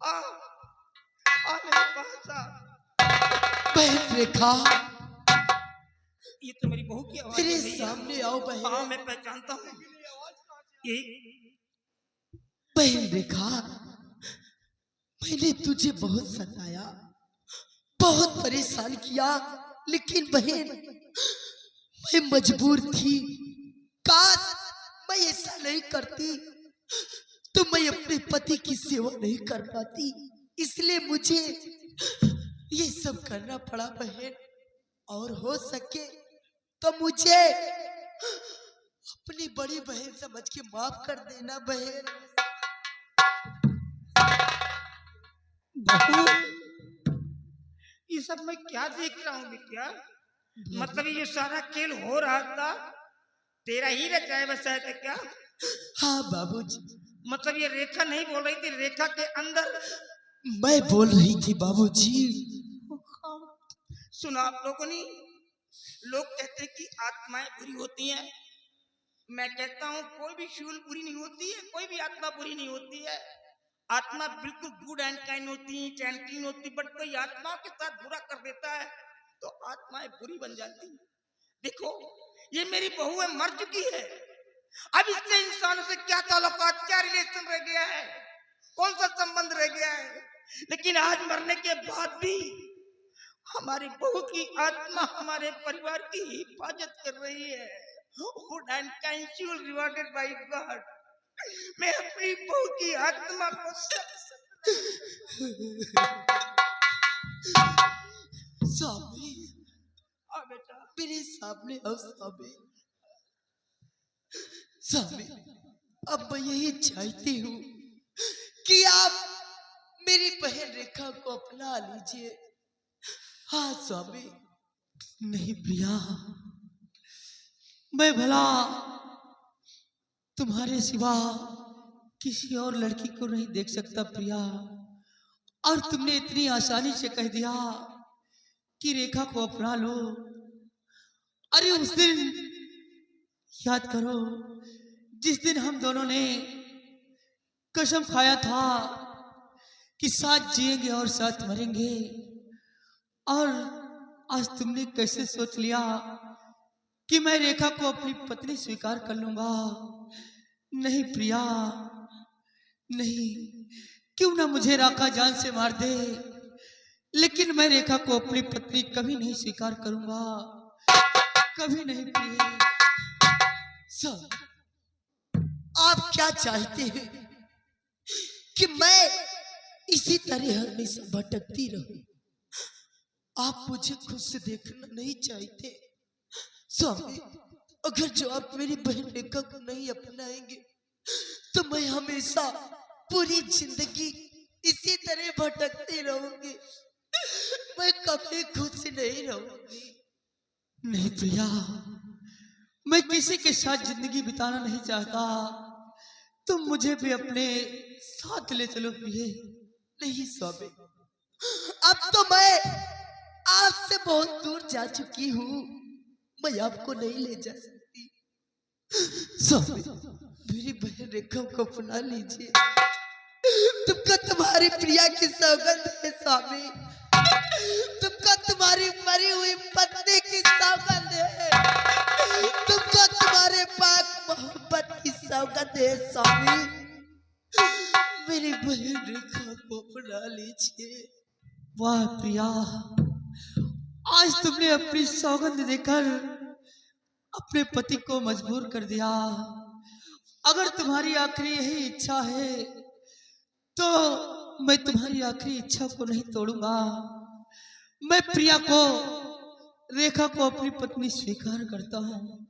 आ, आ मेरे पास आ। बहन रेखा, ये तो मेरी बहू की आवाज मेरे है भैया। सामने आओ बहन। हाँ मैं पहचानता हूँ ये। बहन रेखा, मैंने तुझे बहुत सताया, बहुत परेशान किया, लेकिन बहन मैं मजबूर थी। काश मैं ऐसा नहीं करती तो मैं अपने पति की सेवा नहीं कर पाती, इसलिए मुझे ये सब करना पड़ा बहन। और हो सके तो मुझे अपनी बड़ी बहन समझ के माफ कर देना बहन। बहू, ये सब मैं क्या देख रहा हूँ बिटिया? मतलब ये जो सारा खेल हो रहा था तेरा ही रचाया बसाया था क्या? हाँ बाबूजी। मतलब ये रेखा नहीं बोल रही थी, रेखा के अंदर मैं बोल रही थी बाबूजी। सुना आप लोगों ने, लोग कहते हैं कि आत्माएं बुरी होती हैं। मैं कहता हूँ कोई भी शूल बुरी नहीं होती है, कोई भी आत्मा बुरी नहीं होती है। आत्मा बिल्कुल गुड एंड काइंड होती है, क्लीन होती, बट कोई आत्मा के साथ बुरा कर देता है तो आत्माएं बुरी बन जाती। देखो ये मेरी बहू है, मर चुकी है। अब इससे इंसानों से क्या ताल्लुकात, क्या रिलेशन रह गया है, कौन सा संबंध रह गया है? लेकिन आज मरने के बाद भी हमारी बहू की आत्मा हमारे परिवार की हिफाजत कर रही है। Good and kind she will rewarded by God. मैं अपनी बहू की आत्मा को स्वामी, आ बेटा मेरे सामने आओ स्वामी। स्वामी, अब मैं यही चाहती हूँ कि आप मेरी बहन रेखा को अपना लीजिए। हाँ स्वामी। नहीं प्रिया, मैं भला तुम्हारे सिवा किसी और लड़की को नहीं देख सकता प्रिया, और तुमने इतनी आसानी से कह दिया कि रेखा को अपना लो। अरे उस दिन याद करो जिस दिन हम दोनों ने कसम खाया था कि साथ जिएंगे और साथ मरेंगे, और आज तुमने कैसे सोच लिया कि मैं रेखा को अपनी पत्नी स्वीकार कर लूंगा। नहीं प्रिया, नहीं, क्यों ना मुझे राका जान से मार दे, लेकिन मैं रेखा को अपनी पत्नी कभी नहीं स्वीकार करूंगा, कभी नहीं प्रिया। सर, आप क्या चाहते हैं कि मैं इसी तरह हमेशा भटकती रहूं? आप मुझे खुद से देखना नहीं चाहते? स्वामी, अगर जो आप मेरी बहन रेखा को नहीं अपनाएंगे तो मैं हमेशा पूरी जिंदगी इसी तरह भटकती रहूंगी, मैं कभी खुश नहीं रहूंगी। नहीं प्रिया, मैं किसी के साथ जिंदगी बिताना नहीं चाहता, तुम मुझे भी अपने साथ ले चलो प्रिय। नहीं स्वामी, अब तो मैं आपसे बहुत दूर जा चुकी हूँ, मैं आपको नहीं ले जा सकती। स्वामी, मेरी बहन रेखा को अपना लीजिए, तुमको तुम्हारी प्रिया की सौगंध है स्वामी, तुमको तुम्हारी मरी हुई पत्नी की सौगंध है, तुमको तुम्हारे पाक मोहब्बत की सौगंध है स्वामी। मेरी बहन रेखा को अपना लीजिए। वाह प्रिया, आज तुमने अपनी सौगंध देकर अपने पति को मजबूर कर दिया। अगर तुम्हारी आखिरी यही इच्छा है तो मैं तुम्हारी आखिरी इच्छा को नहीं तोड़ूंगा। मैं प्रिया को, रेखा को अपनी पत्नी स्वीकार करता हूँ।